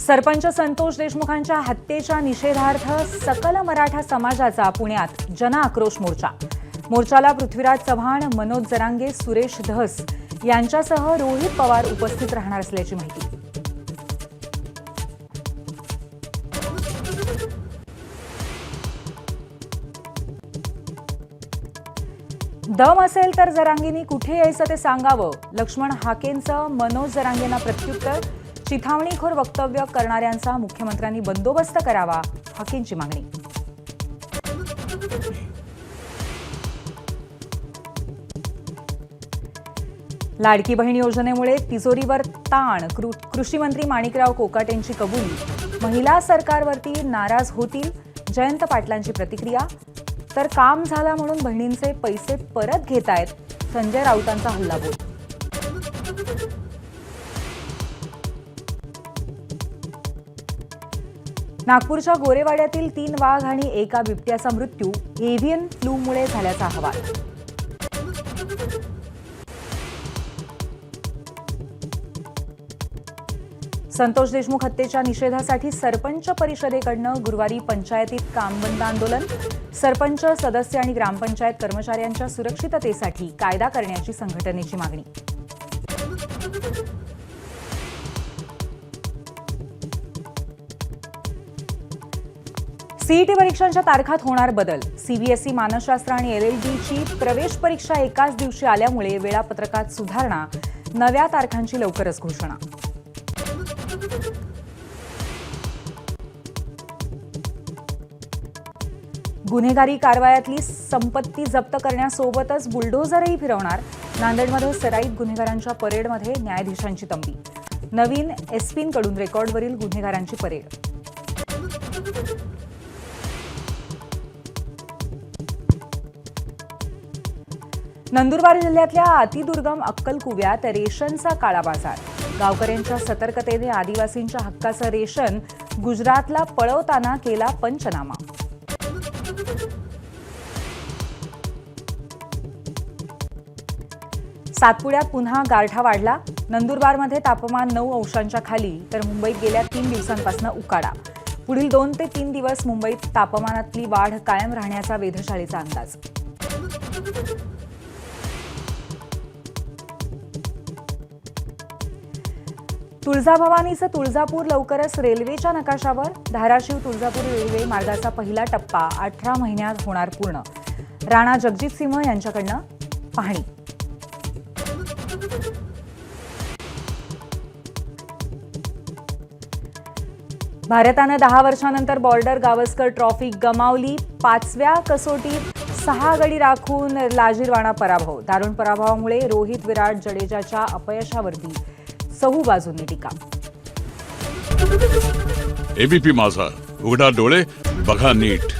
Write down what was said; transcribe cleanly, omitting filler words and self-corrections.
सरपंच संतोष देशमुखांच्या हत्येच्या निषेधार्थ सकल मराठा समाजाचा पुण्यात जनआक्रोश मोर्चा। मोर्चाला पृथ्वीराज चव्हाण, मनोज जरांगे, सुरेश धस यांच्यासह रोहित पवार उपस्थित राहणार असल्याची माहिती। दम असेल तर जरांगेंनी कुठे यायचं ते सांगावं, लक्ष्मण हाकेंचं मनोज जरांगेंना प्रत्युत्तर। चिथावणीखोर वक्तव्य करणाऱ्यांचा मुख्यमंत्र्यांनी बंदोबस्त करावा, हाकेंची मागणी। लाडकी बहीण योजनेमुळे तिजोरीवर ताण, कृषी मंत्री माणिकराव कोकाटेंची कबुली। महिला सरकारवरती नाराज होतील, जयंत पाटलांची प्रतिक्रिया। तर काम झाला म्हणून बहिणींचे पैसे परत घेतायत, संजय राऊतांचा हल्लाबोल। नागपूरच्या गोरेवाड्यातील 3 वाघ आणि एका बिबट्याचा मृत्यू एव्हियन फ्लूमुळे झाल्याचा अहवाल। संतोष देशमुख हत्येच्या निषेधासाठी सरपंच परिषदेकडून गुरुवारी पंचायतीत कामबंद आंदोलन। सरपंच, सदस्य आणि ग्रामपंचायत कर्मचाऱ्यांच्या सुरक्षिततेसाठी कायदा करण्याची संघटनेची मागणी। सीईटी परीक्षांच्या तारखात होणार बदल। सीबीएसई मानसशास्त्र आणि एलएलबीची प्रवेश परीक्षा एकाच दिवशी आल्यामुळे वेळापत्रकात सुधारणा, नव्या तारखांची लवकरच घोषणा। गुन्हेगारी कारवायातली संपत्ती जप्त करण्यासोबतच बुलडोझरही फिरवणार। नांदेडमध्ये सराईत गुन्हेगारांच्या परेडमध्ये न्यायाधीशांची तंबी। नवीन एसपींकडून रेकॉर्डवरील गुन्हेगारांची परेड। नंदुरबार जिल्ह्यातल्या अतिदुर्गम अक्कलकुव्यात रेशनचा काळा बाजार। गावकऱ्यांच्या सतर्कतेने आदिवासींच्या हक्काचं रेशन गुजरातला पळवताना केला पंचनामा। सातपुड्यात पुन्हा गारठा वाढला। नंदुरबारमध्ये तापमान 9 अंशांच्या खाली, तर मुंबईत गेल्या 3 दिवसांपासून उकाडा। पुढील 2 ते 3 दिवस मुंबईत तापमानातली वाढ कायम राहण्याचा वेधशाळेचा अंदाज। तुळजाभवानीचं तुळजापूर लवकरच रेल्वेच्या नकाशावर। धाराशिव तुळजापूर रेल्वे मार्गाचा पहिला टप्पा 18 महिन्यात होणार पूर्ण। राणा जगजित सिंह यांच्याकडून पाहणी। भारतानं 10 वर्षांनंतर बॉर्डर गावस्कर ट्रॉफी गमावली। 5व्या कसोटीत 6 गडी राखून लाजिरवाणा पराभव। दारुण पराभवामुळे रोहित, विराट, जडेजाच्या अपयशावरती चहू बाजूंनी टीका। एबीपी माझा, उघडा डोळे बघा नीट।